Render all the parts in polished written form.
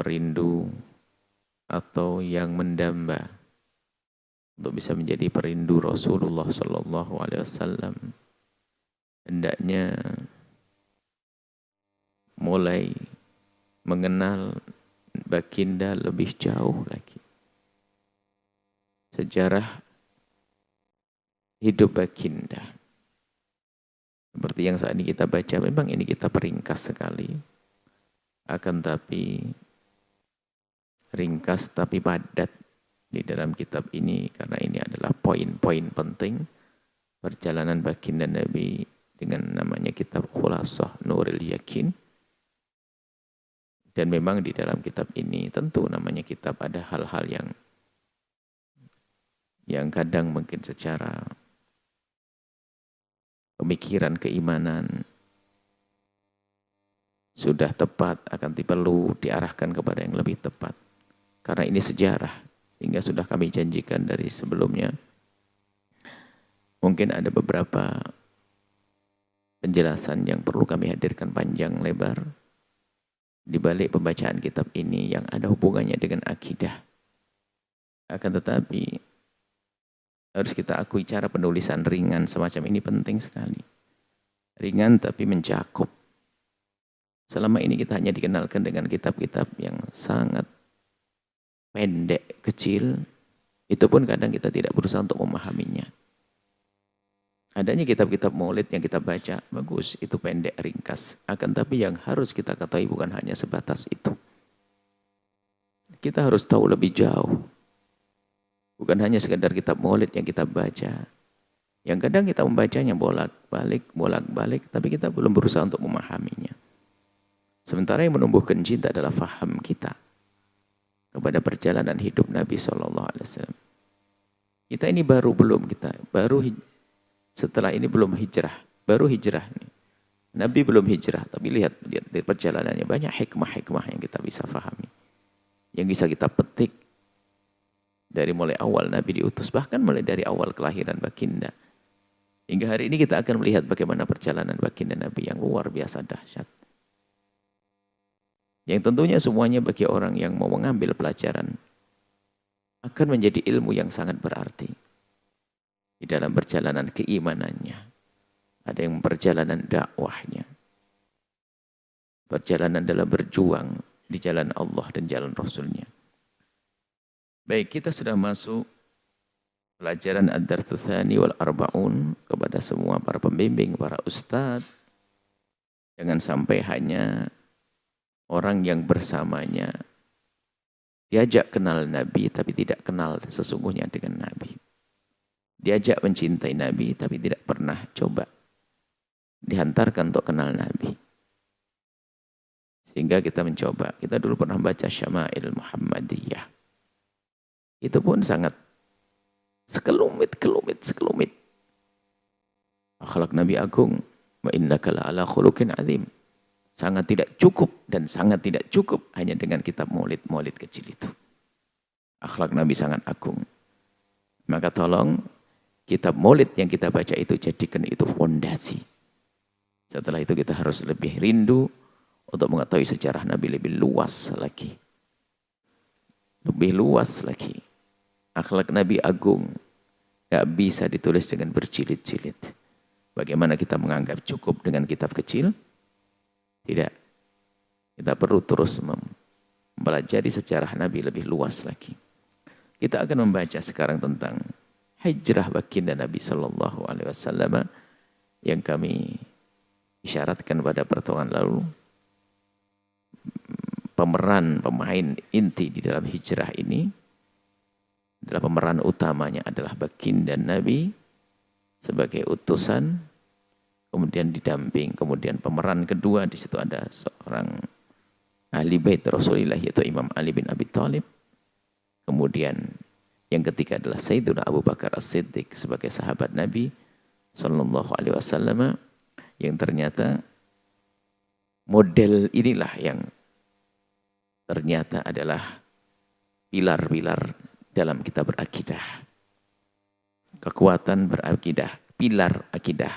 merindu atau yang mendamba untuk bisa menjadi perindu Rasulullah Sallallahu Alaihi Wasallam, hendaknya mulai mengenal baginda lebih jauh lagi. Sejarah hidup baginda, seperti yang saat ini kita baca, memang ini kita peringkas sekali. Akan tapi ringkas tapi padat di dalam kitab ini, karena ini adalah poin-poin penting perjalanan baginda Nabi dengan namanya kitab Khulasah Nuril Yakin. Dan memang di dalam kitab ini tentu namanya kitab ada hal-hal yang kadang mungkin secara pemikiran, keimanan sudah tepat, akan perlu diarahkan kepada yang lebih tepat. Karena ini sejarah, sehingga sudah kami janjikan dari sebelumnya. Mungkin ada beberapa penjelasan yang perlu kami hadirkan panjang lebar di balik pembacaan kitab ini yang ada hubungannya dengan akidah. Akan tetapi harus kita akui cara penulisan ringan semacam ini penting sekali. Ringan tapi mencakup. Selama ini kita hanya dikenalkan dengan kitab-kitab yang sangat pendek, kecil. Itu pun kadang kita tidak berusaha untuk memahaminya. Adanya kitab-kitab maulid yang kita baca, bagus, itu pendek, ringkas. Akan tapi yang harus kita ketahui bukan hanya sebatas itu. Kita harus tahu lebih jauh. Bukan hanya sekedar kitab maulid yang kita baca. Yang kadang kita membacanya bolak-balik, tapi kita belum berusaha untuk memahaminya. Sementara yang menumbuhkan cinta adalah faham kita kepada perjalanan hidup Nabi SAW. Kita ini setelah ini belum hijrah, baru hijrah nih. Nabi belum hijrah, tapi lihat dari perjalanannya banyak hikmah-hikmah yang kita bisa fahami. Yang bisa kita petik dari mulai awal Nabi diutus, bahkan mulai dari awal kelahiran baginda. Hingga hari ini kita akan melihat bagaimana perjalanan baginda Nabi yang luar biasa dahsyat. Yang tentunya semuanya bagi orang yang mau mengambil pelajaran akan menjadi ilmu yang sangat berarti. Di dalam perjalanan keimanannya, ada yang perjalanan dakwahnya, perjalanan dalam berjuang di jalan Allah dan jalan Rasulnya. Baik, kita sudah masuk pelajaran Ad-Darsu Tsani wal Arba'un kepada semua para pembimbing, para ustadz. Jangan sampai hanya orang yang bersamanya diajak kenal Nabi tapi tidak kenal sesungguhnya dengan Nabi. Diajak mencintai Nabi tapi tidak pernah coba dihantarkan untuk kenal Nabi. Sehingga kita mencoba. Kita dulu pernah baca Syama'il Muhammadiyah. Itu pun sangat sekelumit. Akhlak Nabi agung. Wa innaka la'ala khuluqin azim. Sangat tidak cukup dan sangat tidak cukup hanya dengan kitab maulid kecil itu. Akhlak Nabi sangat agung. Maka tolong kitab maulid yang kita baca itu jadikan itu fondasi. Setelah itu kita harus lebih rindu untuk mengetahui sejarah Nabi lebih luas lagi. Lebih luas lagi. Akhlak Nabi agung. Gak bisa ditulis dengan berjilid-jilid. Bagaimana kita menganggap cukup dengan kitab kecil? Tidak. Kita perlu terus mempelajari sejarah Nabi lebih luas lagi. Kita akan membaca sekarang tentang hijrah baginda Nabi Sallallahu Alaihi Wasallam yang kami isyaratkan pada pertemuan lalu. Pemain inti di dalam hijrah ini adalah pemeran utamanya adalah baginda Nabi sebagai utusan, kemudian didamping, kemudian pemeran kedua di situ ada seorang ahli bait Rasulullah yaitu Imam Ali bin Abi Thalib. Kemudian yang ketiga adalah Sayyiduna Abu Bakar As-Siddiq sebagai sahabat Nabi Sallallahu Alaihi Wasallam yang ternyata model inilah yang ternyata adalah pilar-pilar dalam kita berakidah. Kekuatan berakidah, pilar akidah,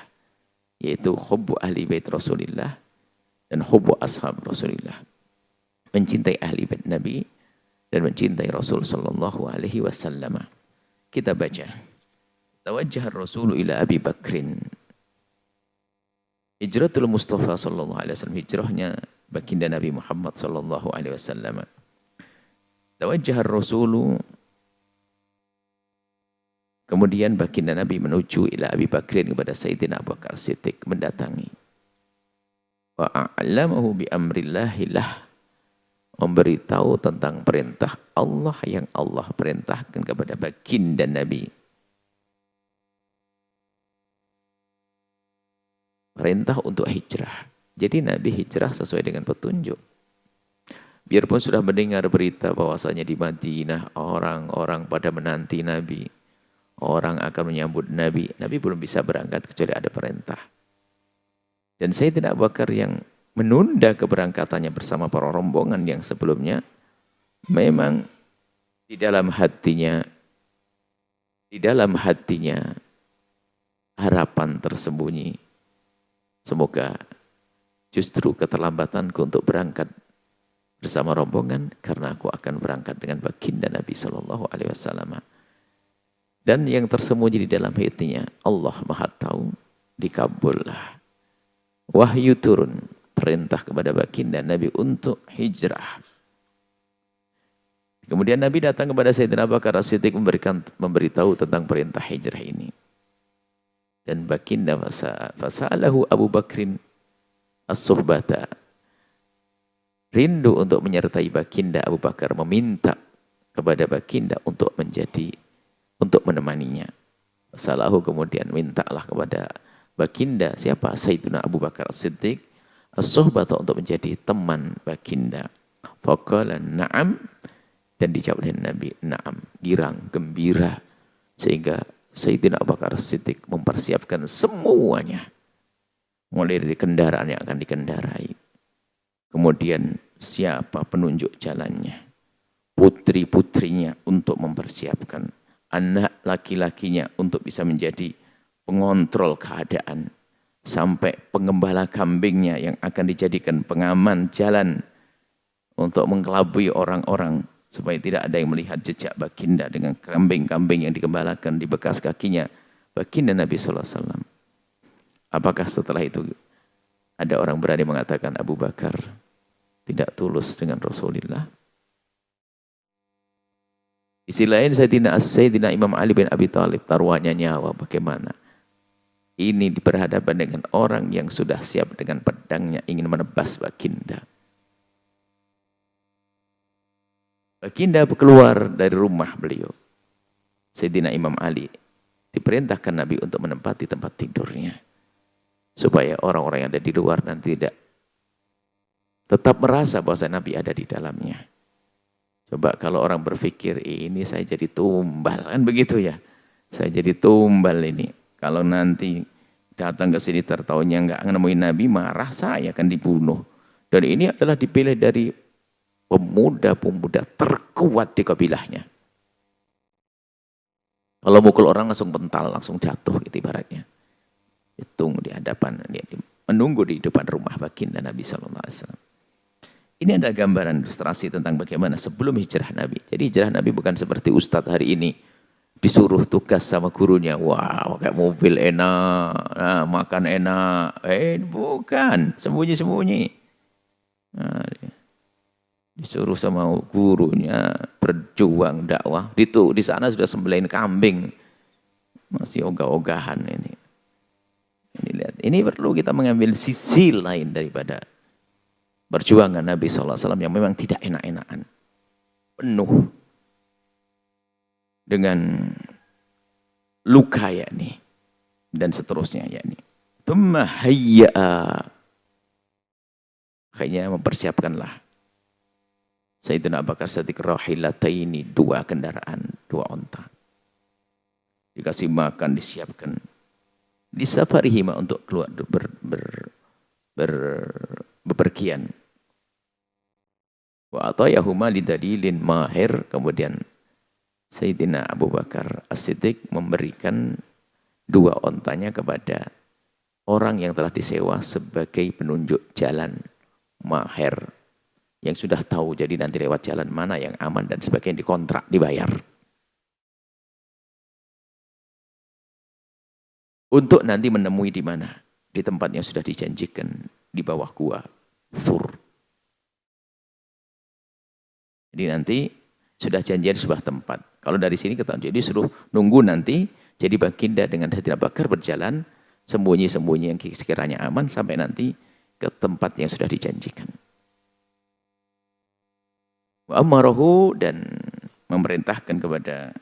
yaitu hubbu ahli bait Rasulillah dan hubbu ashab Rasulillah. mencintai ahli bait Nabi dan mencintai Rasul sallallahu alaihi wasallam. Kita baca. Tawajjah Rasul ila Abi Bakrin. Hijratul Mustafa sallallahu alaihi wasallam, hijrahnya baginda Nabi Muhammad sallallahu alaihi wasallam. Tawajjah Rasul, kemudian baginda Nabi menuju ila Abi Bakrin, kepada Sayyidina Abu Bakar Siddiq, mendatangi. Wa a'lamahu bi amrillah, memberitahu tentang perintah Allah yang Allah perintahkan kepada baginda Nabi. Perintah untuk hijrah. Jadi Nabi hijrah sesuai dengan petunjuk. Biarpun sudah mendengar berita bahwasanya di Madinah orang-orang pada menanti Nabi, orang akan menyambut Nabi, Nabi belum bisa berangkat kecuali ada perintah. Dan Sayyidina Abu Bakar yang menunda keberangkatannya bersama para rombongan yang sebelumnya, memang di dalam hatinya harapan tersembunyi. Semoga justru keterlambatanku untuk berangkat bersama rombongan karena aku akan berangkat dengan baginda Nabi sallallahu alaihi wasallam. Dan yang tersembunyi di dalam hatinya, Allah Maha tahu, dikabullah. Wahyu turun, perintah kepada baginda Nabi untuk hijrah. Kemudian Nabi datang kepada Sayyidina Abu Bakar As-Siddiq memberitahu tentang perintah hijrah ini. Dan baginda fasa'alahu Abu Bakrin as-suhbata. Rindu untuk menyertai baginda, Abu Bakar meminta kepada baginda untuk menemaninya. Fasalahu, kemudian mintalah kepada baginda, siapa? Sayyidina Abu Bakar As-Siddiq as-suhbata, untuk menjadi teman baginda. Faqala na'am, dan dijawab oleh Nabi, na'am, girang, gembira. Sehingga Sayyidina Abu Bakar As-Siddiq mempersiapkan semuanya. Mulai dari kendaraan yang akan dikendarai. Kemudian siapa penunjuk jalannya. Putri-putrinya untuk mempersiapkan. Anak laki-lakinya untuk bisa menjadi pengontrol keadaan. Sampai pengembala kambingnya yang akan dijadikan pengaman jalan. Untuk mengkelabui orang-orang. Supaya tidak ada yang melihat jejak baginda dengan kambing-kambing yang digembalakan di bekas kakinya baginda Nabi sallallahu alaihi wasallam. Apakah setelah itu ada orang berani mengatakan Abu Bakar tidak tulus dengan Rasulullah? Isi lain Sayyidina Imam Ali bin Abi Thalib, taruhannya nyawa bagaimana? Ini berhadapan dengan orang yang sudah siap dengan pedangnya ingin menebas baginda. Baginda keluar dari rumah beliau. Sayyidina Imam Ali diperintahkan Nabi untuk menempati tempat tidurnya. Supaya orang-orang yang ada di luar nanti tidak tetap merasa bahwa Nabi ada di dalamnya. Coba kalau orang berpikir, ini saya jadi tumbal, kan begitu ya. Saya jadi tumbal ini. Kalau nanti datang ke sini tertaunya nggak nemuin Nabi, marah, saya akan dibunuh. Dan ini adalah dipilih dari pemuda-pemuda terkuat di kabilahnya. Kalau mukul orang langsung pental, langsung jatuh gitu ibaratnya. Tunggu di hadapan, dia menunggu di depan rumah baginda Nabi sallallahu alaihi wasallam. Ini ada gambaran ilustrasi tentang bagaimana sebelum hijrah Nabi. Jadi hijrah Nabi bukan seperti ustadz hari ini disuruh tugas sama gurunya. Wah, pakai mobil enak, nah, makan enak. Bukan, sembunyi-sembunyi. Nah, disuruh sama gurunya berjuang dakwah. Di sana sudah sembelih kambing. Masih ogah-ogahan ini. Ini lihat, ini perlu kita mengambil sisi lain daripada perjuangan Nabi SAW yang memang tidak enak-enakan. Penuh dengan luka yakni dan seterusnya yakni. Tsumma hayya'a. Akhirnya mempersiapkanlah Sayyidina Abu Bakar Siddiq rahilataini, 2 kendaraan, 2 onta. Dikasih makan, disiapkan. Disafarihima untuk keluar bepergian. Wa atayahuma lidalilin mahir. Kemudian Sayyidina Abu Bakar As-Siddiq memberikan 2 ontanya kepada orang yang telah disewa sebagai penunjuk jalan mahir. yang sudah tahu, jadi nanti lewat jalan mana yang aman dan sebagainya, dikontrak, dibayar. Untuk nanti menemui di mana? Di tempat yang sudah dijanjikan, di bawah gua Thur. Jadi nanti sudah janjian di sebuah tempat. Kalau dari sini kita jadi suruh nunggu nanti, jadi baginda dengan Sayyidina Abu Bakar berjalan sembunyi-sembunyi yang sekiranya aman sampai nanti ke tempat yang sudah dijanjikan. Wa amarahu, dan memerintahkan kepada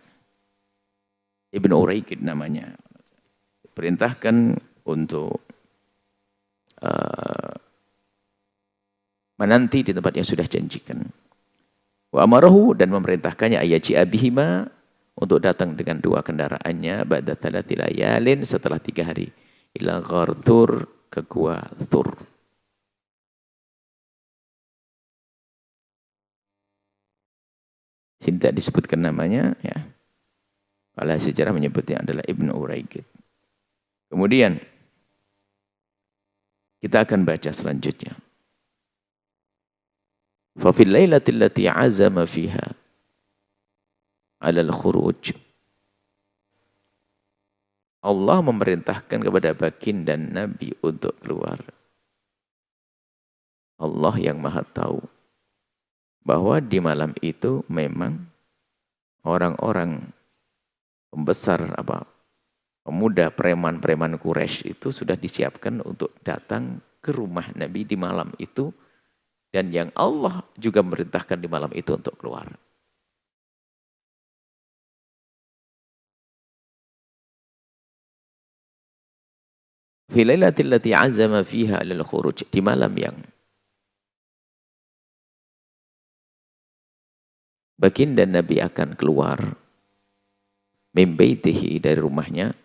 Ibnu Uraikid namanya, perintahkan untuk menanti di tempat yang sudah janjikan. Wa amarahu, dan memerintahkannya ayaji abihima, untuk datang dengan dua kendaraannya ba'da thalathi layalin, setelah 3 hari, ila ghar Thur, ke gua Thur. Sini tidak disebutkan namanya, ya. Kalau sejarah menyebutnya adalah Ibnu Uraikid. Kemudian kita akan baca selanjutnya. Fa fil lailatil lati azama fiha 'ala al-khuruj. Allah memerintahkan kepada baginda dan Nabi untuk keluar. Allah yang Maha tahu bahwa di malam itu memang orang-orang pembesar pemuda preman-preman Quraisy itu sudah disiapkan untuk datang ke rumah Nabi di malam itu, dan yang Allah juga memerintahkan di malam itu untuk keluar. Fi lailatil lati azama fiha lil khuruj, di malam yang baginda Nabi akan keluar min baitihi, dari rumahnya,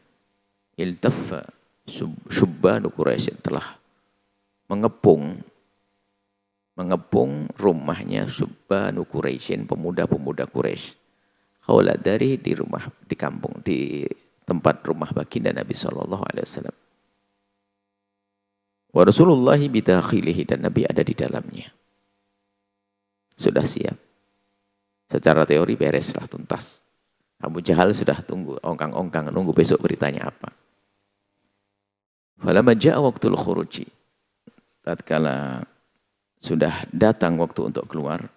iltaffa syubbanu Quraisy, telah mengepung rumahnya syubbanu Quraisyin, pemuda-pemuda Quraisy, haula dari di rumah, di kampung, di tempat rumah baginda Nabi sallallahu alaihi wasallam. Wa Rasulullah bidakhilihi, dan Nabi ada di dalamnya. Sudah siap. Secara teori bereslah, tuntas. Abu Jahal sudah tunggu, ongkang-ongkang, nunggu besok beritanya apa. Falamma ja'a waqtul khuruji, tatkala sudah datang waktu untuk keluar,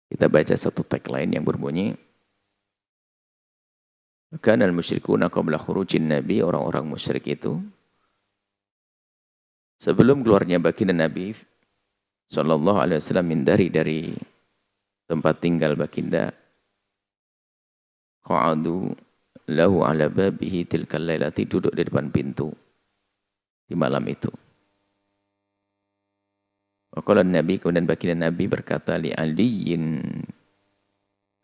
kita baca satu tagline yang berbunyi, kana al-musyrikuna qabla khurujin Nabi, orang-orang musyrik itu sebelum keluarnya baginda Nabi sallallahu alaihi wasallam dari tempat tinggal baginda, qa'adu lahu ala babihi tilkal lailati, duduk di depan pintu di malam itu. Waqala Nabi, kemudian baginda Nabi berkata li Aliyin,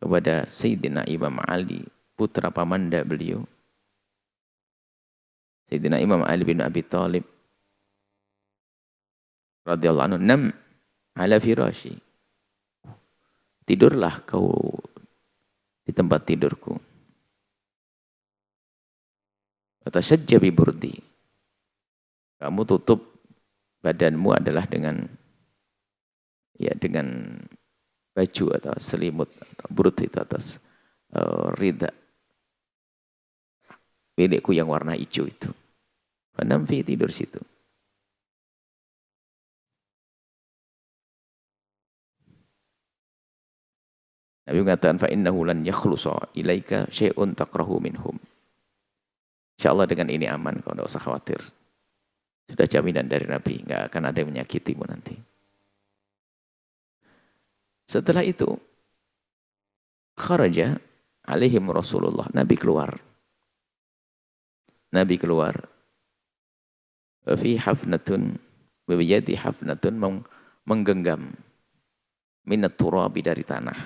kepada Sayyidina Imam Ali, putra pamanda beliau, Sayyidina Imam Ali bin Abi Thalib radhiyallahu anhu, nam ala firashi, tidurlah kau di tempat tidurku. Fatashajja bi burdi, kamu tutup badanmu adalah dengan baju atau selimut atau burd itu atas rida milikku yang warna hijau itu. Fanam fi, tidur situ. Nabi mengatakan fa innahu lan yakhlusa ilaika syai'un takrahu minhum. Insyaallah dengan ini aman, kau tidak usah khawatir. Sudah jaminan dari Nabi, enggak akan ada yang menyakitimu nanti. Setelah itu kharaja alaihim Rasulullah, Nabi keluar fi hafnatun, biyadi hafnatun, menggenggam minat turabi, dari tanah,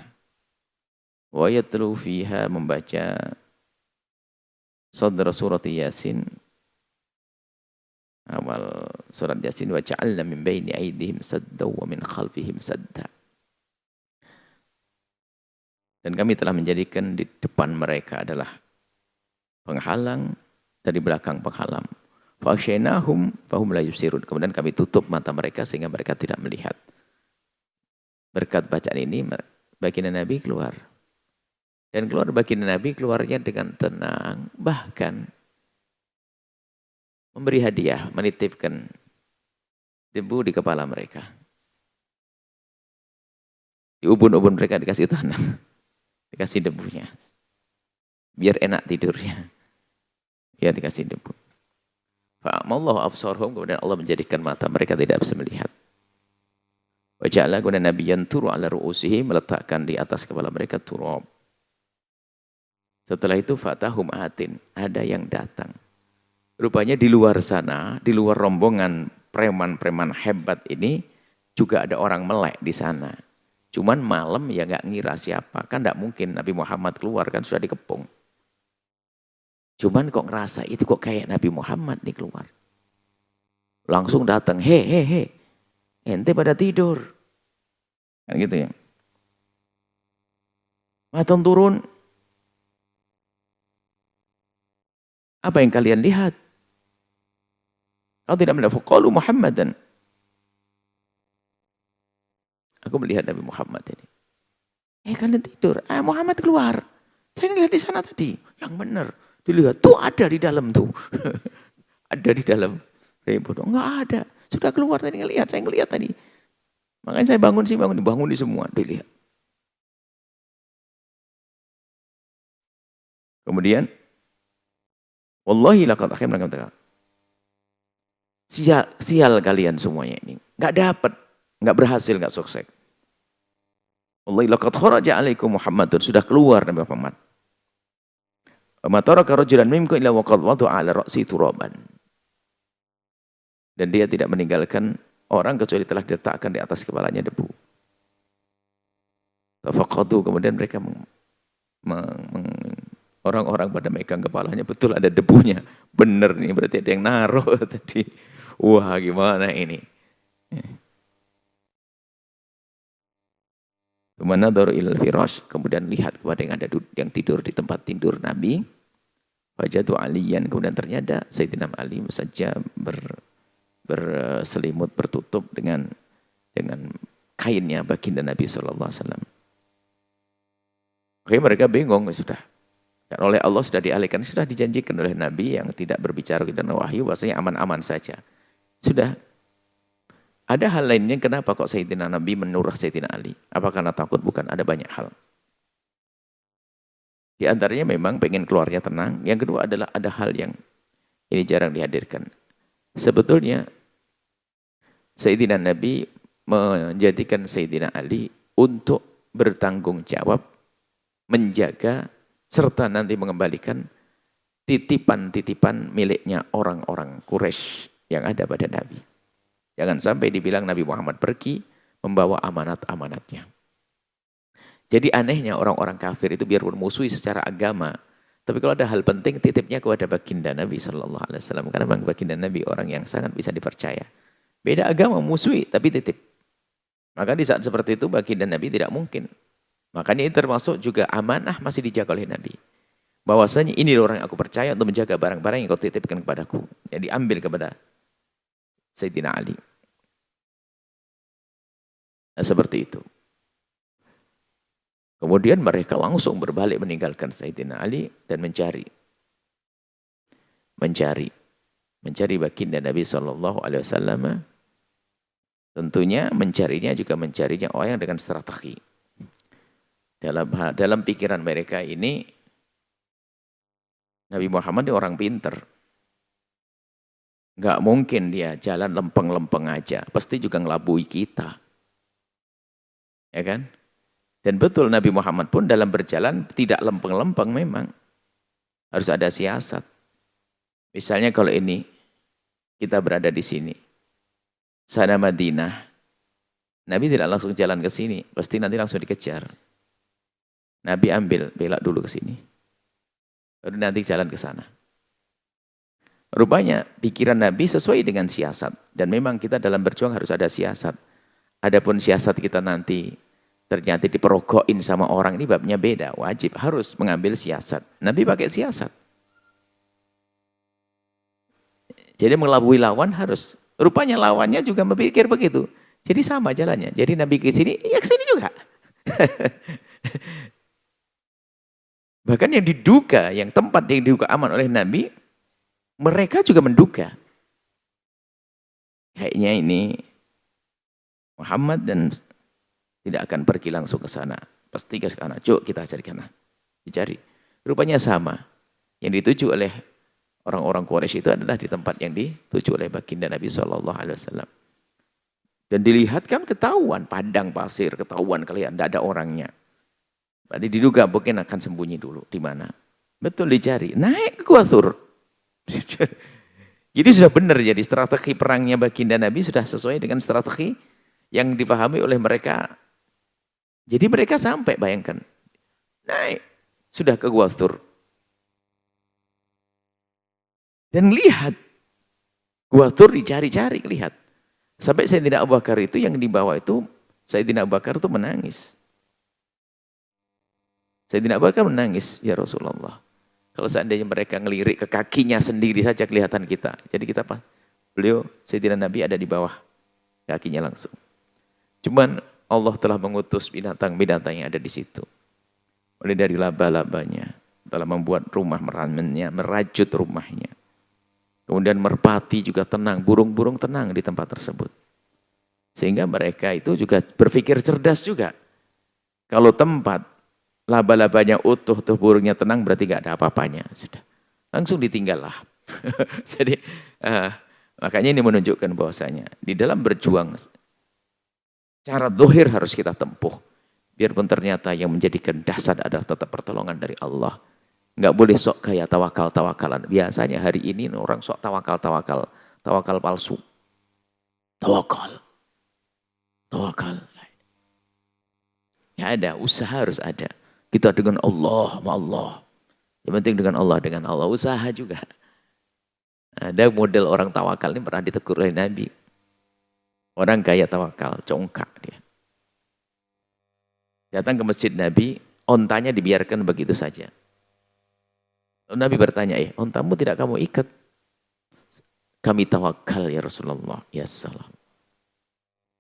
wa yatlu fiha, membaca sadra surat Yasin, awal surat Yasin, wa ja'alna min baini aydihim sadda wa min khalfihim sadda, dan kami telah menjadikan di depan mereka adalah penghalang dari belakang penghalang. Fa'asyainahum fahum la yubsirun. Kemudian kami tutup mata mereka sehingga mereka tidak melihat. Berkat bacaan ini baginda Nabi keluar. Dan keluar baginda Nabi keluarnya dengan tenang. Bahkan memberi hadiah, menitipkan debu di kepala mereka. Di ubun-ubun mereka dikasih tanah. Dikasih debunya. Biar enak tidurnya. Ya dikasih debu. Fa'amallahu absarhum, kemudian Allah menjadikan mata mereka tidak bisa melihat. Wa ja'ala guna nabiyyan turu ala ru'usihi, meletakkan di atas kepala mereka turab. Setelah itu fatahum atin, ada yang datang. Rupanya di luar sana, di luar rombongan preman-preman hebat ini juga ada orang melek di sana. Cuman malam ya nggak ngira siapa, kan nggak mungkin Nabi Muhammad keluar kan sudah dikepung. Cuman kok ngerasa itu kok kayak Nabi Muhammad nih keluar. Langsung datang, he, ente pada tidur. Kan gitu ya. Matang turun. Apa yang kalian lihat? Kau tidak melihat. Faqalu Muhammadan. Aku melihat Nabi Muhammad ini. Kalian tidur. Muhammad keluar. Saya lihat di sana tadi. Yang benar. Dilihat, tuh ada di dalam tuh. Ada di dalam. Enggak ada. Sudah keluar tadi ngelihat, saya ngelihat tadi. Makanya saya bangun di semua. Dilihat. Kemudian, wallahi laqad akhim laqad. Sial kalian semuanya ini. Enggak dapat, enggak berhasil, enggak sukses. Wallahi laqad kharaja alaikum Muhammadun, sudah keluar Nabi Muhammad. Matara karajulan minkum illa waqad wada'a ala ra'si turaban. Dan dia tidak meninggalkan orang kecuali telah diletakkan di atas kepalanya debu. Tafaqadu, kemudian mereka orang-orang pada megang kepalanya, betul ada debunya. Benar nih, berarti ada yang naruh tadi. Wah, gimana ini? Kemana daru ilal firash, kemudian lihat kepada yang tidur di tempat tidur Nabi. Wajadu aliyan, kemudian ternyata Sayyidina Ali saja berselimut, bertutup dengan kainnya baginda Nabi SAW. Oke, mereka bingung sudah. Dan oleh Allah sudah dialihkan, sudah dijanjikan oleh Nabi yang tidak berbicara dan wahyu, bahasanya aman-aman saja. Sudah. Ada hal lainnya, kenapa kok Sayyidina Nabi menurah Sayyidina Ali? Apa karena takut? Bukan, ada banyak hal. Di antaranya memang pengen keluarnya tenang. Yang kedua adalah ada hal yang ini jarang dihadirkan. Sebetulnya Sayyidina Nabi menjadikan Sayyidina Ali untuk bertanggung jawab, menjaga, serta nanti mengembalikan titipan-titipan miliknya orang-orang Quraisy yang ada pada Nabi. Jangan sampai dibilang Nabi Muhammad pergi membawa amanat-amanatnya. Jadi anehnya orang-orang kafir itu biar bermusuhi secara agama, tapi kalau ada hal penting titipnya kepada baginda Nabi SAW. Karena memang baginda Nabi orang yang sangat bisa dipercaya. Beda agama musuhi tapi titip. Maka di saat seperti itu baginda Nabi tidak mungkin. Makanya ini termasuk juga amanah masih dijaga oleh Nabi. Bahwasanya ini orang yang aku percaya untuk menjaga barang-barang yang kau titipkan kepadaku. Yang diambil kepada Sayyidina Ali. Nah, seperti itu. Kemudian mereka langsung berbalik meninggalkan Sayyidina Ali dan mencari baginda Nabi SAW. Tentunya mencarinya orang dengan strategi. Dalam pikiran mereka ini Nabi Muhammad ini orang pinter. Nggak mungkin dia jalan lempeng-lempeng aja, pasti juga ngelabui kita. Ya kan? Dan betul Nabi Muhammad pun dalam berjalan tidak lempeng-lempeng memang. Harus ada siasat. Misalnya kalau ini, kita berada di sini. Sana Madinah. Nabi tidak langsung jalan ke sini. Pasti nanti langsung dikejar. Nabi belok dulu ke sini. Baru nanti jalan ke sana. Rupanya pikiran Nabi sesuai dengan siasat. Dan memang kita dalam berjuang harus ada siasat. Adapun siasat kita nanti ternyata diperogokin sama orang, ini babnya beda. Wajib harus mengambil siasat. Nabi pakai siasat. Jadi mengelabui lawan harus. Rupanya lawannya juga berpikir begitu. Jadi sama jalannya. Jadi Nabi ke sini, ya ke sini juga. Bahkan yang diduga, yang tempat yang diduga aman oleh Nabi, mereka juga menduga. Kayaknya ini Muhammad dan tidak akan pergi langsung ke sana. Pasti ke sana. Cuk, kita cari ke sana. Dicari. Rupanya sama. Yang dituju oleh orang-orang Quraisy itu adalah di tempat yang dituju oleh baginda Nabi SAW. Dan dilihat kan ketahuan, padang pasir, ketahuan kalian, tidak ada orangnya. Berarti diduga mungkin akan sembunyi dulu. Di mana? Betul dicari. Naik ke Gua Thur. Jadi sudah benar, jadi strategi perangnya baginda Nabi sudah sesuai dengan strategi yang dipahami oleh mereka. Jadi mereka sampai, bayangkan. Naik. Sudah ke Gua Thur. Dan lihat, Gua Thur dicari-cari, lihat. Sampai Sayyidina Abu Bakar itu yang dibawa itu, Sayyidina Abu Bakar itu menangis. Sayyidina Abu Bakar menangis, ya Rasulullah. Kalau seandainya mereka ngelirik ke kakinya sendiri saja kelihatan kita. Jadi kita apa? Beliau, Sayyidina Nabi ada di bawah kakinya langsung. Cuman Allah telah mengutus binatang-binatang yang ada di situ. Mulai dari laba-labanya, telah membuat rumah merajut rumahnya. Kemudian merpati juga tenang, burung-burung tenang di tempat tersebut. Sehingga mereka itu juga berpikir cerdas juga. Kalau tempat laba-labanya utuh, tuh burungnya tenang, berarti nggak ada apa-apanya. Sudah, langsung ditinggal lah. Jadi makanya ini menunjukkan bahwasanya di dalam berjuang, cara zahir harus kita tempuh. Biarpun ternyata yang menjadikan dasar adalah tetap pertolongan dari Allah. Nggak boleh sok kayak tawakal-tawakalan. Biasanya hari ini orang sok tawakal palsu. Tawakal. Ya ada, usaha harus ada. Kita dengan Allah, sama Allah. Yang penting dengan Allah, usaha juga. Ada model orang tawakal ini pernah ditegur oleh Nabi. Orang kaya tawakal, congkak dia. Datang ke masjid Nabi, ontanya dibiarkan begitu saja. Lalu Nabi bertanya, ontamu tidak kamu ikat? Kami tawakal ya Rasulullah. Ya salam.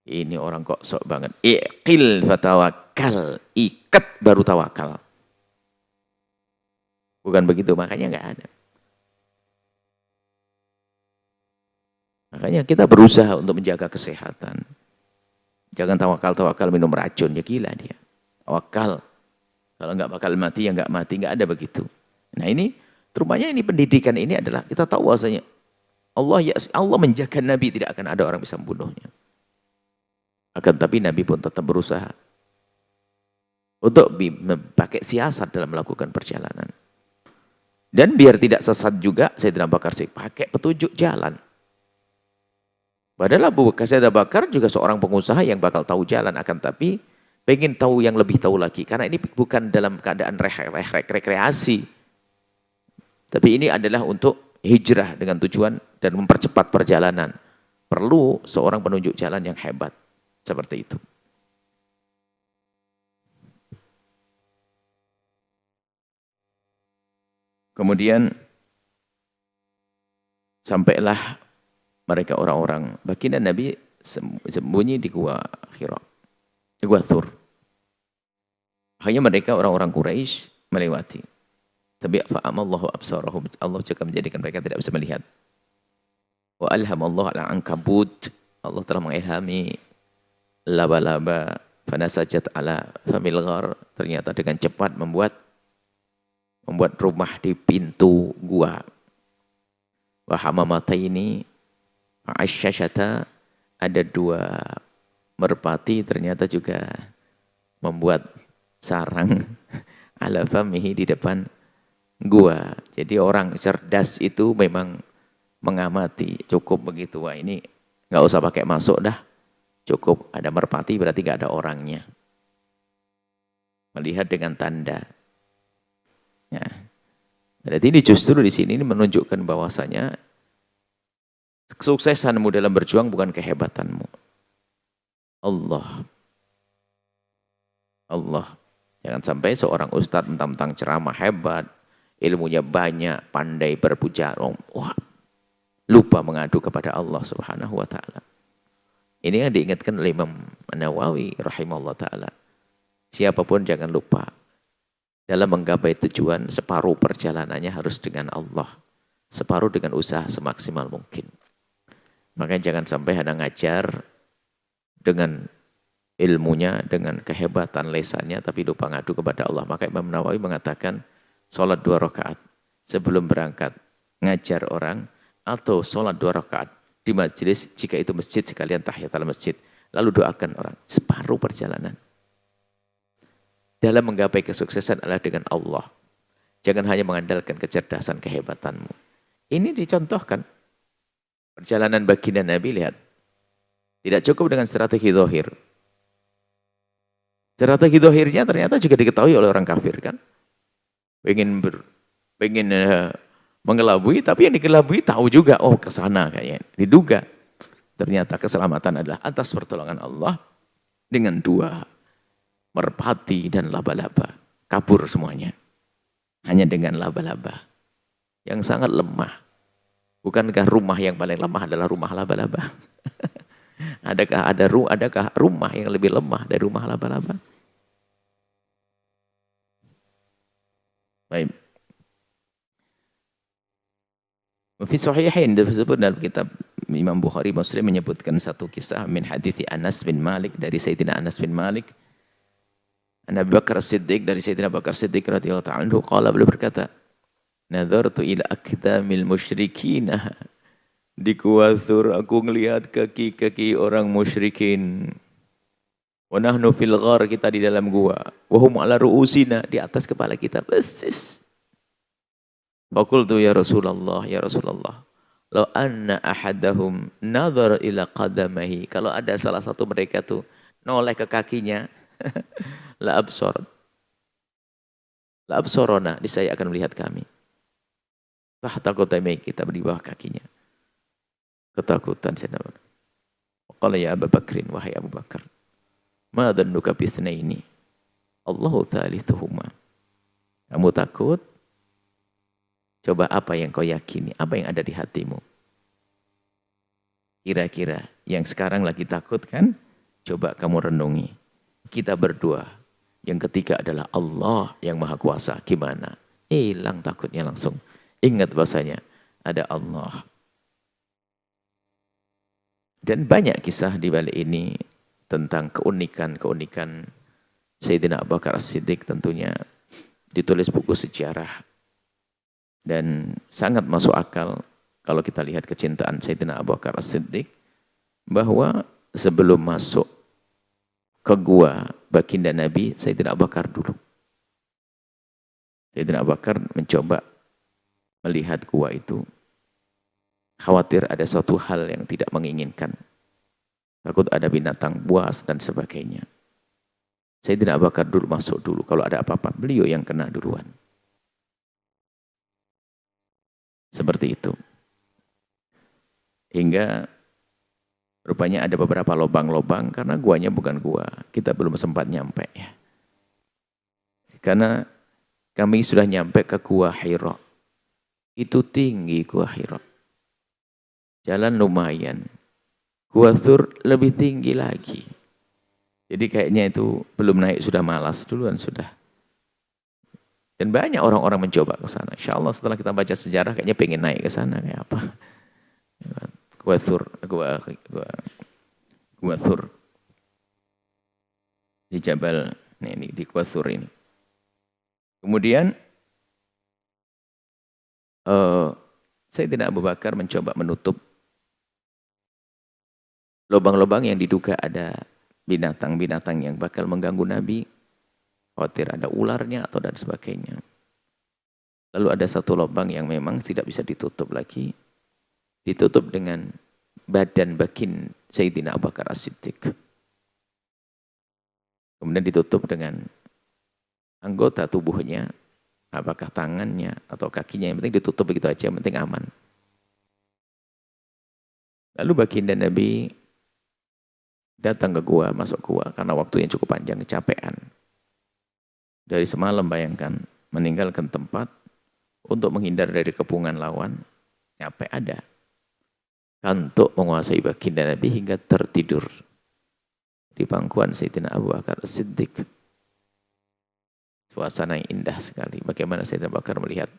Ini orang kok sok banget. Iqil fatawakal. Ikat baru tawakal. Bukan begitu, makanya nggak ada. Makanya kita berusaha untuk menjaga kesehatan. Jangan tawakal minum racun, ya gila dia. Tawakal. Kalau nggak bakal mati, ya nggak mati, nggak ada begitu. Nah ini, rupanya ini pendidikan ini adalah kita tahu bahwasanya Allah menjaga Nabi, tidak akan ada orang bisa membunuhnya. Akan tapi Nabi pun tetap berusaha untuk pakai siasat dalam melakukan perjalanan. Dan biar tidak sesat juga, Sayyidina Abu Bakar pakai petunjuk jalan. Padahal Sayyidina Abu Bakar juga seorang pengusaha yang bakal tahu jalan, akan tapi pengen tahu yang lebih tahu lagi. Karena ini bukan dalam keadaan rekreasi. Tapi ini adalah untuk hijrah dengan tujuan dan mempercepat perjalanan. Perlu seorang penunjuk jalan yang hebat. Seperti itu. Kemudian sampailah mereka orang-orang baginda Nabi sembunyi di Gua Hira, di Gua Thur. Hanya mereka orang-orang Quraisy melewati. Tapi fa'amallahu absarahum. Allah juga menjadikan mereka tidak bisa melihat. Wa alhamallahu al-ankabut. Allah telah mengilhami laba-laba. Fanasajat ala famil ghar. Ternyata dengan cepat membuat rumah di pintu gua. Wa hamamataini fa'asyashata. Ada dua merpati ternyata juga membuat sarang ala famihi di depan gua. Jadi orang cerdas itu memang mengamati. Cukup begitu, wah ini nggak usah pakai masuk dah. Cukup ada merpati berarti nggak ada orangnya. Melihat dengan tanda. Ya. Berarti ini justru di sini menunjukkan bahwasanya kesuksesanmu dalam berjuang bukan kehebatanmu. Allah. Jangan sampai seorang ustadz mentang-mentang ceramah hebat, ilmunya banyak, pandai berbicara. Wah, lupa mengadu kepada Allah Subhanahu wa taala. Ini yang diingatkan oleh Imam Nawawi rahimahullah taala. Siapapun jangan lupa dalam menggapai tujuan separuh perjalanannya harus dengan Allah. Separuh dengan usaha semaksimal mungkin. Makanya jangan sampai hanya ngajar dengan ilmunya, dengan kehebatan lesannya, tapi lupa ngadu kepada Allah. Maka Imam Nawawi mengatakan, sholat 2 rakaat sebelum berangkat, ngajar orang, atau sholat 2 rakaat di majelis, jika itu masjid, sekalian tahiyatul masjid. Lalu doakan orang, separuh perjalanan. Dalam menggapai kesuksesan adalah dengan Allah. Jangan hanya mengandalkan kecerdasan, kehebatanmu. Ini dicontohkan. Perjalanan baginda Nabi, lihat. Tidak cukup dengan strategi zahir. Strategi zahirnya ternyata juga diketahui oleh orang kafir kan. Pengen mengelabui, tapi yang dikelabui tahu juga, oh ke sana kayaknya. Diduga. Ternyata keselamatan adalah atas pertolongan Allah dengan 2 merpati dan laba-laba. Kabur semuanya. Hanya dengan laba-laba. Yang sangat lemah. Bukankah rumah yang paling lemah adalah rumah laba-laba? Adakah rumah yang lebih lemah dari rumah laba-laba? Baik. Fi sahihain disebut dalam kitab Imam Bukhari Muslim menyebutkan satu kisah min hadithi Anas bin Malik dari Sayyidina Anas bin Malik. Abu Bakar Siddiq dari Sayyidina Abu Bakar Siddiq radhiyallahu ta'ala anhu qala, beliau berkata, "Nadhartu ila akdamil musyrikin." Di Kuwathur aku ngelihat kaki-kaki orang musyrikin. Wa nahnu fil ghar, kita di dalam gua. Wa hum ala ru'usina, di atas kepala kita persis. Faqultu ya Rasulullah, ya Rasulullah, law anna ahadahum nadhar ila qadamaihi, kalau ada salah satu mereka tuh noleh ke kakinya, la absorona, niscaya akan melihat kami. Tahta qadamaihi, kita di bawah kakinya. Ketakutan saya nampak. Qala ya Abu Bakrin, wahai Abu Bakar, ma dhannuka bithnaini, Allahu thalithuhuma. Kamu takut? Coba apa yang kau yakini, apa yang ada di hatimu. Kira-kira yang sekarang lagi takut kan? Coba kamu renungi. Kita berdua, yang ketiga adalah Allah yang Maha Kuasa. Gimana? Hilang takutnya langsung. Ingat bahasanya, ada Allah. Dan banyak kisah di balik ini tentang keunikan Sayyidina Abu Bakar As-Siddiq, tentunya ditulis buku sejarah. Dan sangat masuk akal kalau kita lihat kecintaan Sayyidina Abu Bakar As-Siddiq, bahwa sebelum masuk ke gua baginda Nabi, Sayyidina Abu Bakar dulu. Sayyidina Abu Bakar mencoba melihat gua itu, khawatir ada suatu hal yang tidak menginginkan. Takut ada binatang buas dan sebagainya. Sayyidina Abu Bakar dulu masuk dulu. Kalau ada apa-apa, beliau yang kena duluan. Seperti itu. Hingga rupanya ada beberapa lubang-lubang karena guanya bukan gua. Kita belum sempat nyampe ya. Karena kami sudah nyampe ke gua Hira. Itu tinggi gua Hira. Jalan lumayan. Gua Thur lebih tinggi lagi. Jadi kayaknya itu belum naik sudah malas duluan sudah. Dan banyak orang-orang mencoba ke sana. Insya Allah setelah kita baca sejarah kayaknya pengen naik ke sana kayak apa. Gua Thur, Gua Thur. Di Jabal ini di Gua Thur ini. Kemudian Sayyidina Abu Bakar mencoba menutup lubang-lubang yang diduga ada binatang-binatang yang bakal mengganggu Nabi. Khawatir ada ularnya atau dan sebagainya. Lalu ada satu lubang yang memang tidak bisa ditutup lagi. Ditutup dengan badan bakin Sayyidina Abu Bakar As-Siddiq. Kemudian ditutup dengan anggota tubuhnya. Apakah tangannya atau kakinya. Yang penting ditutup begitu aja, yang penting aman. Lalu baginda Nabi datang ke gua, masuk gua, karena waktunya cukup panjang, kecapean. Dari semalam bayangkan, meninggalkan tempat untuk menghindar dari kepungan lawan, capek ada. kantuk menguasai baginda Nabi hingga tertidur di pangkuan Sayyidina Abu Bakar As-Siddiq. Suasana yang indah sekali. Bagaimana Sayyidina Abu Bakar melihat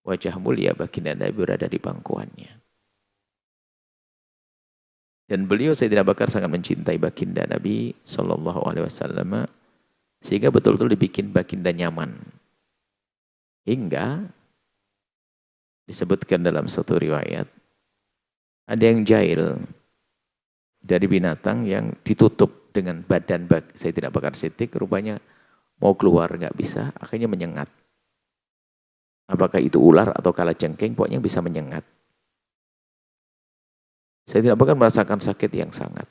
wajah mulia baginda Nabi berada di pangkuannya. Dan beliau Sayyidina Abu Bakar sangat mencintai baginda Nabi Sallallahu Alaihi Wasallam sehingga betul-betul dibikin baginda nyaman. Hingga disebutkan dalam satu riwayat ada yang jahil dari binatang yang ditutup dengan badan Sayyidina Abu Bakar Siddiq, rupanya mau keluar nggak bisa, akhirnya menyengat. Apakah itu ular atau kalajengking, pokoknya bisa menyengat. Sayyidina Abu Bakar merasakan sakit yang sangat.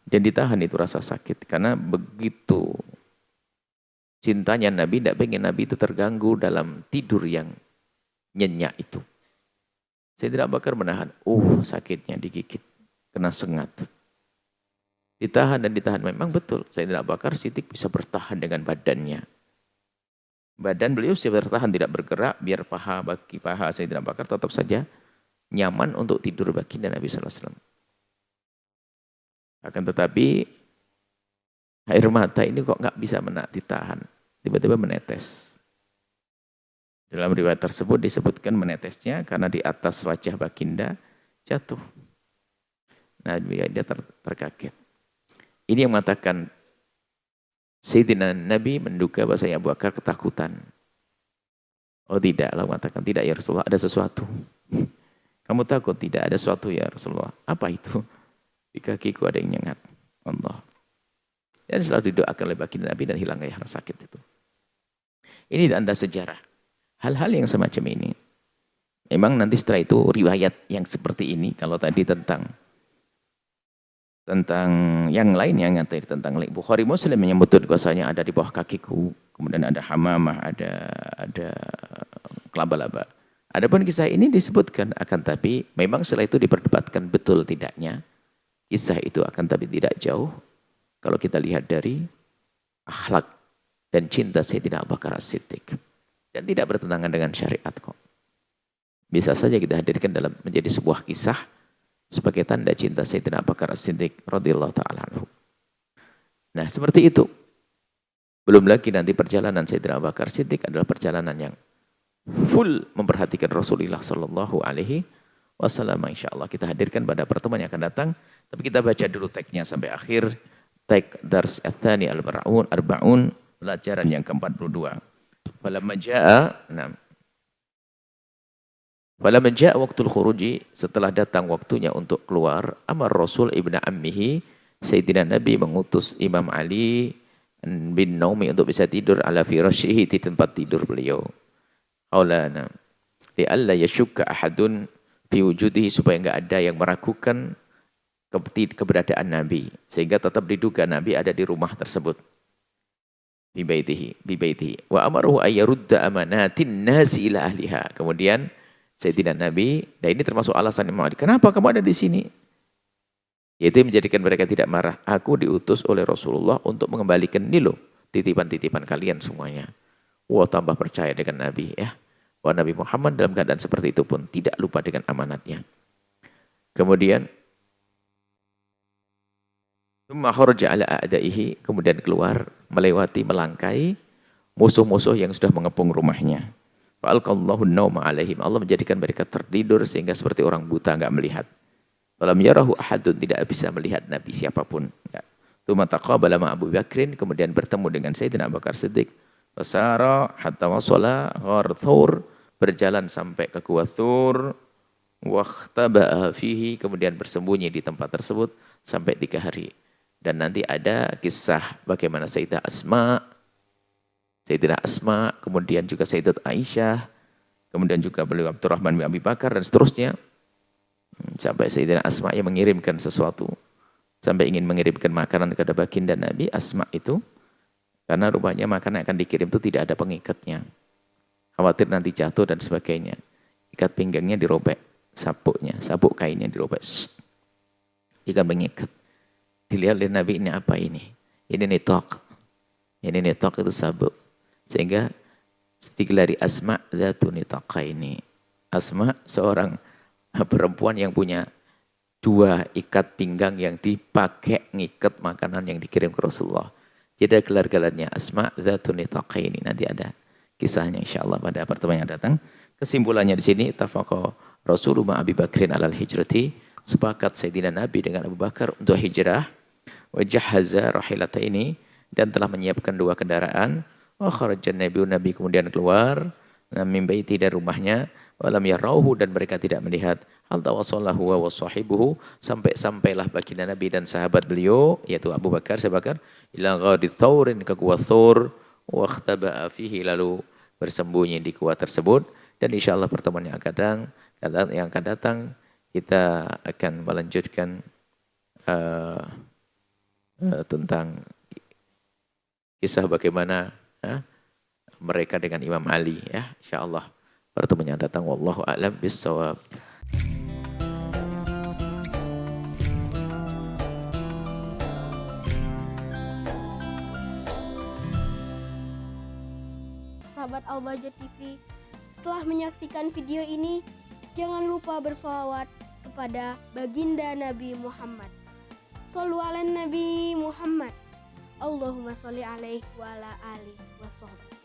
Dan ditahan itu rasa sakit, karena begitu cintanya Nabi, tidak pengen Nabi itu terganggu dalam tidur yang nyenyak itu. Sayyidina Abu Bakar menahan, sakitnya digigit. Kena sengat. Ditahan dan ditahan. Memang betul. Sayyidina Abu Bakar Siddiq bisa bertahan dengan badannya. Badan beliau bisa bertahan, tidak bergerak. Biar bagi paha Sayyidina Abu Bakar tetap saja nyaman untuk tidur baginda Nabi SAW. Akan tetapi air mata ini kok nggak bisa ditahan. Tiba-tiba menetes. Dalam riwayat tersebut disebutkan menetesnya karena di atas wajah baginda jatuh. Nah, dia terkaget. Ini yang mengatakan Sayyidina Nabi menduga bahasanya Abu Bakar ketakutan. Oh tidak, Allah mengatakan tidak ya Rasulullah, ada sesuatu. Kamu takut? Tidak, ada sesuatu ya Rasulullah. Apa itu? Di kakiku ada yang nyengat. Allah. Dan selalu didoakan oleh baginda Nabi dan hilang rasa sakit itu. Ini tanda sejarah. Hal-hal yang semacam ini. Memang nanti setelah itu riwayat yang seperti ini, kalau tadi tentang yang lain yang tadi tentang Bukhari Muslim menyebutkan kuasanya ada di bawah kakiku, kemudian ada hamamah, ada kelaba-laba. Adapun kisah ini disebutkan, akan tapi memang setelah itu diperdebatkan betul tidaknya kisah itu, akan tapi tidak jauh kalau kita lihat dari akhlak dan cinta Sayyidina Abu Bakar As-Siddiq. Dan tidak bertentangan dengan syariat kok. Bisa saja kita hadirkan dalam menjadi sebuah kisah sebagai tanda cinta Sayyidina Abu Bakar As-Siddiq radhiyallahu ta'ala anhu. Nah, seperti itu. Belum lagi nanti perjalanan Sayyidina Abu Bakar As-Siddiq adalah perjalanan yang full memperhatikan Rasulullah sallallahu alaihi wasallam. Insyaallah kita hadirkan pada pertemuan yang akan datang, tapi kita baca dulu tagnya sampai akhir. Tag Dars Ats-Tsani Al-Arba'un, pelajaran yang ke-42. Falamma jaa waktul khuruji, setelah datang waktunya untuk keluar, amar Rasul ibn ammihi, Sayyidina Nabi mengutus Imam Ali bin Naumi untuk bisa tidur ala firashihi, di tempat tidur beliau. Qaulana li'alla yashukka ahadun fi wujudihi, supaya enggak ada yang meragukan keberadaan Nabi, sehingga tetap diduga Nabi ada di rumah tersebut. Bi baitihi wa amaruhu ayyarudda amanatin nasi ila ahliha. Kemudian Sayyidina Nabi, dan ini termasuk alasan Imam Ali, kenapa kamu ada di sini? Yaitu menjadikan mereka tidak marah. Aku diutus oleh Rasulullah untuk mengembalikan ini loh, titipan-titipan kalian semuanya. Wah, tambah percaya dengan Nabi ya. Wah, Nabi Muhammad dalam keadaan seperti itu pun tidak lupa dengan amanatnya. Kemudian kemudian keluar melewati, melangkai musuh-musuh yang sudah mengepung rumahnya. Fa'alqallahu an-nauma 'alaihim. Allah menjadikan mereka tertidur sehingga seperti orang buta, enggak melihat. Falam yarahu ahadun, tidak bisa melihat Nabi siapapun. Tsumma taqabala ma Abu Bakrin, kemudian bertemu dengan Sayyidina Abu Bakar Siddiq. Fasara hatta wasala ghar Thawr, berjalan sampai ke Gua Thur. Waqtaba'a fihi, kemudian bersembunyi di tempat tersebut sampai 3 hari. Dan nanti ada kisah bagaimana Sayyidah Asma, kemudian juga Sayyidat Aisyah, kemudian juga beliau Abdurrahman bin Abi Bakar dan seterusnya. Sampai Sayyidah Asma yang mengirimkan sesuatu, sampai ingin mengirimkan makanan kepada baginda Nabi. Asma itu, karena rupanya makanan yang akan dikirim itu tidak ada pengikatnya. Khawatir nanti jatuh dan sebagainya. Ikat pinggangnya dirobek, sabuk kainnya dirobek. Ikan mengikat. Dilihat oleh Nabi, ini apa ini? Ini nitok. Ini nitok itu sabuk. Sehingga digelari Asma dzatu nitaqaini. Asma seorang perempuan yang punya 2 ikat pinggang yang dipakai ngikat makanan yang dikirim ke Rasulullah. Jadi gelar-gelarnya Asma Dzatun Nitaqaini. Nanti ada kisahnya insyaallah pada pertemuan yang datang. Kesimpulannya di sini tafaqa Rasulullah Abi Bakrin alal hijrati, sepakat Sayyidina Nabi dengan Abu Bakar untuk hijrah. Wa jahaza rahilataini, dan telah menyiapkan 2 kendaraan. Wa kharajan Nabi kemudian keluar min baiti dari rumahnya. Walam yarauhu, dan mereka tidak melihat. Hal tawassalahu wa sahibuhu, sampailah baginda Nabi dan sahabat beliau yaitu Abu Bakar, ila ghadi thawrin, ke gua Thawr, wa khtaba'a fihi, lalu bersembunyi di gua tersebut. Dan insyaallah pertemuan yang akan datang kita akan melanjutkan tentang kisah bagaimana mereka dengan Imam Ali, ya insyaallah pertemuan yang datang. Wallahu a'lam bissawab. Sahabat Al-Bahjah TV, setelah menyaksikan video ini, jangan lupa bersolawat kepada baginda Nabi Muhammad. Shollu ala Nabi Muhammad. Allahumma sholli alaihi wa ala alihi wa sahbihi.